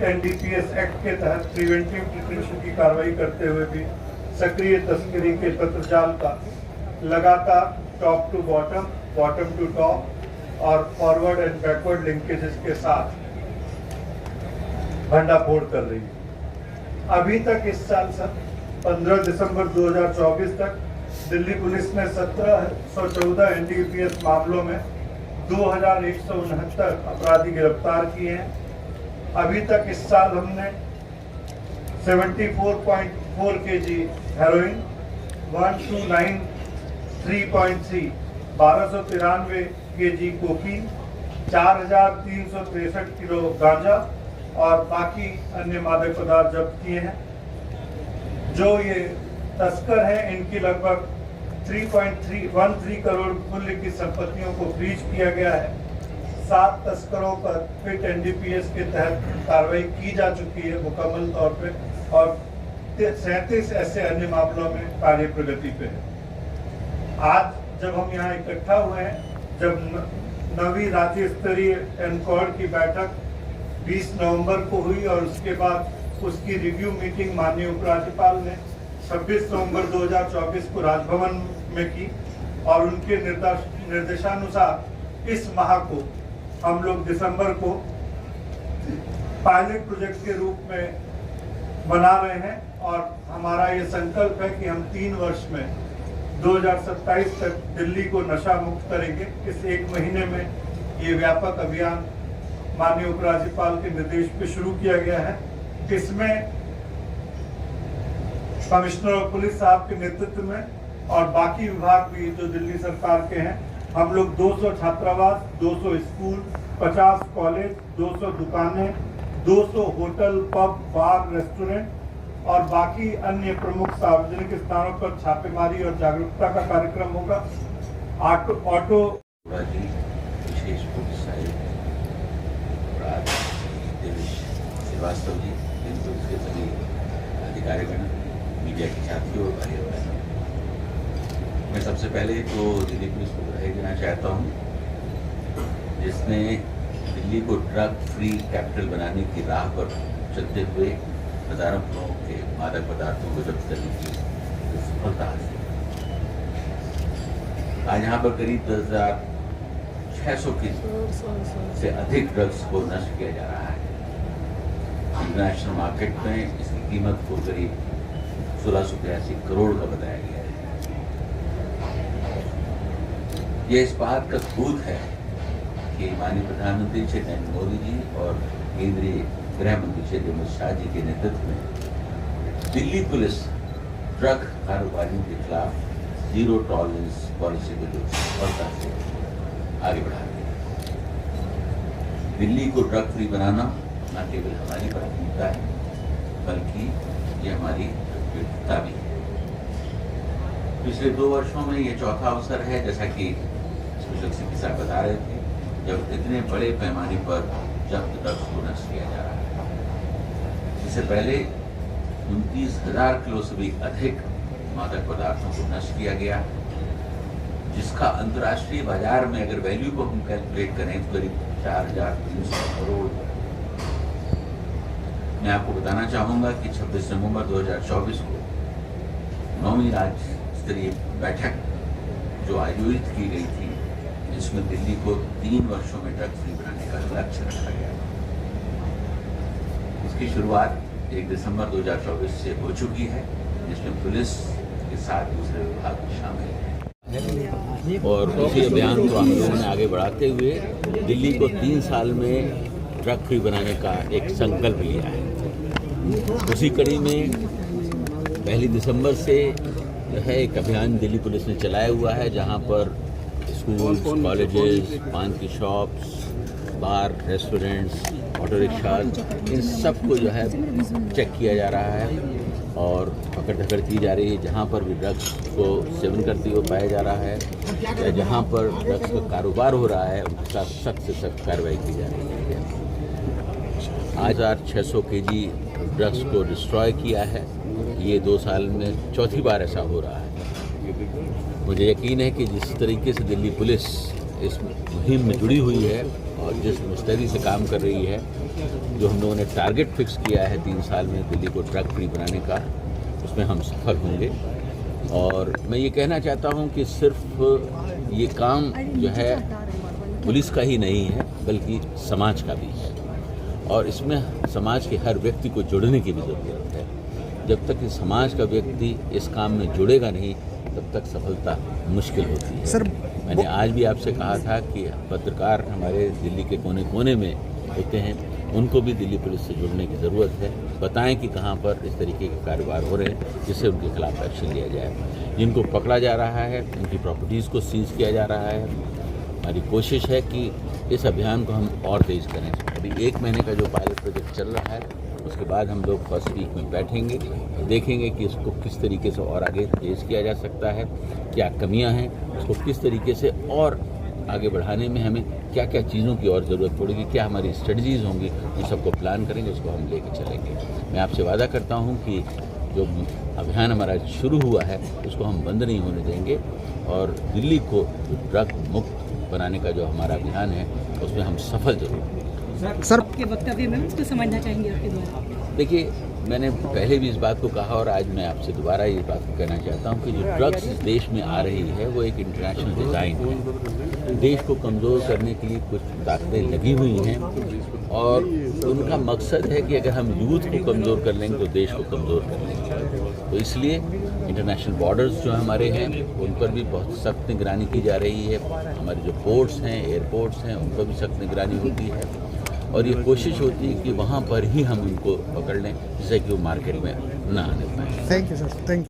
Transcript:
NDPS act के तहत preventive detention की कार्रवाई करते हुए भी सक्रिय तस्करी के पत्रजाल का लगातार top to bottom, bottom to top और फॉरवर्ड एंड बैकवर्ड लिंकेजेस के साथ भंडाफोड़ कर रही है। अभी तक इस साल 15 दिसंबर 2024 तक दिल्ली पुलिस ने 1714 एनडीपीएस मामलों में 2169 अपराधी गिरफ्तार किए हैं। अभी तक इस साल हमने 74.4 kg heroin, 1293.3 1293 kg cocaine, 4363 kilo गांजा और बाकी अन्य मादक पदार्थ जब्त किए हैं। जो ये तस्कर हैं, इनकी लगभग 3.313 करोड़ मूल्य की संपत्तियों को फ्रीज किया गया है। 7 तस्करों पर फिट एनडीपीएस के तहत कार्रवाई की जा चुकी है मुकम्मल तौर पे और 37 ऐसे अन्य मामलों में कार्य प्रगति पे है। आज जब हम यहाँ इकट्ठा हुए हैं, जब 9वीं राज्य स्तरीय एनकॉर्ड की बैठक 20 नवंबर को हुई और उसके बाद उसकी रिव्यू मीटिंग माननीय उपराज्यपाल ने 26 नवंबर 2024 को राजभवन में की और उनके निर्देशानुसार इस माह को हम लोग दिसंबर को पायलट प्रोजेक्ट के रूप में बना रहे हैं और हमारा ये संकल्प है कि हम 3 वर्ष में 2027 तक दिल्ली को नशा मुक्त करेंगे। इस 1 महीने में ये व्यापक अभियान माननीय उपराज्यपाल के निर्देश पे शुरू किया गया है। इसमें कमिश्नर ऑफ पुलिस साहब के नेतृत्व में और बाकी विभाग भी जो दिल्ली सरकार के हैं, हम लोग 200 छात्रावास, 200 स्कूल, 50 कॉलेज, 200 दुकानें, 200 होटल, पब, बार, रेस्टोरेंट और बाकी अन्य प्रमुख सार्वजनिक स्थानों पर छापेमारी और जागरूकता का कार्यक्रम होगा। ऑटो विशेष पुलिस श्रीवास्तव जी, के सभी अधिकारीगण, मीडिया के साथियों और भाई बहनों, मैं सबसे पहले तो दिल्ली पुलिस को बधाई देना चाहता हूँ, जिसने दिल्ली को ड्रग फ्री कैपिटल बनाने की राह पर चलते हुए हजारों करोड़ के मादक पदार्थों को जब्त करने की सफलता हासिल। आज यहाँ पर करीब 10,600 से अधिक ड्रग्स को नष्ट किया जा रहा है। इंटरनेशनल मार्केट में इसकी कीमत को करीब 1682 करोड़ का बताया गया है। यह इस बात का सबूत है कि माननीय प्रधानमंत्री श्री नरेंद्र मोदी जी और केंद्रीय गृह मंत्री श्री अमित शाह जी के नेतृत्व में दिल्ली पुलिस ड्रग कारोबारियों के खिलाफ जीरो टॉलरेंस पॉलिसी को जो सफलता से आगे बढ़ा रही है। दिल्ली को ड्रग फ्री बनाना न केवल हमारी प्राथमिकता है, बल्कि ये हमारी प्रतिबद्धता भी है। पिछले 2 वर्षों में ये चौथा अवसर है, जैसा कि स्पेशल सीपी साहब बता रहे थे, जब इतने बड़े पैमाने पर जब्त ड्रग्स को नष्ट किया जा रहा है। इससे पहले 29,000 किलो से भी अधिक मादक पदार्थों को नष्ट किया गया, जिसका अंतर्राष्ट्रीय बाजार में अगर वैल्यू को हम कैलकुलेट करें तो करीब 4,300 करोड़। मैं आपको बताना चाहूँगा कि 26 नवंबर 2024 को 9वीं राज्य स्तरीय बैठक जो आयोजित की गई थी, जिसमें दिल्ली को 3 वर्षों में ड्रग फ्री बनाने का लक्ष्य रखा गया। इसकी शुरुआत 1 दिसंबर 2024 से हो चुकी है, जिसमें पुलिस के साथ दूसरे विभाग शामिल हैं और उसी अभियान को हम लोगों ने आगे बढ़ाते हुए दिल्ली को 3 साल में ड्रग फ्री बनाने का एक संकल्प लिया है। उसी कड़ी में 1 दिसंबर से जो है एक अभियान दिल्ली पुलिस ने चलाया हुआ है, जहां पर स्कूल्स, कॉलेजेस, पान की शॉप्स, बार, रेस्टोरेंट्स, ऑटो रिक्शा, इन सब को जो है चेक किया जा रहा है और पकड़ धकड़ की जा रही है। जहाँ पर भी ड्रग्स को सेवन करते हुए पाया जा रहा है या जहाँ पर ड्रग्स का कारोबार हो रहा है, उनके साथ सख्त से सख्त कार्रवाई की जा रही है। आज 600 kg ड्रग्स को डिस्ट्रॉय किया है। ये 2 साल में चौथी बार ऐसा हो रहा है। मुझे यकीन है कि जिस तरीके से दिल्ली पुलिस इस मुहिम में जुड़ी हुई है और जिस मुस्तैदी से काम कर रही है, जो हम लोगों ने टारगेट फिक्स किया है 3 साल में दिल्ली को ड्रग फ्री बनाने का, उसमें हम सफल होंगे। और मैं ये कहना चाहता हूँ कि सिर्फ ये काम जो है पुलिस का ही नहीं है, बल्कि समाज का भी है और इसमें समाज के हर व्यक्ति को जुड़ने की भी ज़रूरत है। जब तक कि समाज का व्यक्ति इस काम में जुड़ेगा नहीं, तब तक सफलता मुश्किल होती है। सर, मैंने आज भी आपसे कहा था कि पत्रकार हमारे दिल्ली के कोने कोने में होते हैं, उनको भी दिल्ली पुलिस से जुड़ने की ज़रूरत है। बताएं कि कहाँ पर इस तरीके के कारोबार हो रहे हैं, जिससे उनके खिलाफ एक्शन लिया जाए। जिनको पकड़ा जा रहा है, उनकी प्रॉपर्टीज़ को सीज किया जा रहा है। हमारी कोशिश है कि इस अभियान को हम और तेज़ करें। अभी 1 महीने का जो पायलट प्रोजेक्ट चल रहा है, उसके बाद हम लोग फर्स्ट वीक में बैठेंगे, देखेंगे कि इसको किस तरीके से और आगे तेज़ किया जा सकता है, क्या कमियां हैं, उसको किस तरीके से और आगे बढ़ाने में हमें क्या क्या चीज़ों की और ज़रूरत पड़ेगी, क्या हमारी स्ट्रेटजीज़ होंगी, उन सबको प्लान करेंगे, उसको हम लेके चलेंगे। मैं आपसे वादा करता हूँ कि जो अभियान हमारा शुरू हुआ है, उसको हम बंद नहीं होने देंगे और दिल्ली को ड्रग मुक्त बनाने का जो हमारा अभियान है, उसमें हम सफल जरूर होंगे। सर, आपके वक्तव्य में उसको समझना चाहेंगे आपके द्वारा। देखिए, मैंने पहले भी इस बात को कहा और आज मैं आपसे दोबारा ये बात को कहना चाहता हूँ कि जो ड्रग्स इस देश में आ रही है, वो एक इंटरनेशनल डिज़ाइन है। देश को कमज़ोर करने के लिए कुछ ताकतें लगी हुई हैं और उनका मकसद है कि अगर हम यूथ को कमज़ोर कर लेंगे तो देश को कमज़ोर कर लेंगे। तो इसलिए इंटरनेशनल बॉर्डर्स जो हमारे हैं, उन पर भी बहुत सख्त निगरानी की जा रही है। हमारे जो पोर्ट्स हैं, एयरपोर्ट्स हैं, उन पर भी सख्त निगरानी होती है और ये कोशिश होती है कि वहाँ पर ही हम उनको पकड़ लें, जिससे कि वो मार्केट में ना आने पाए। Thank you sir, thank you.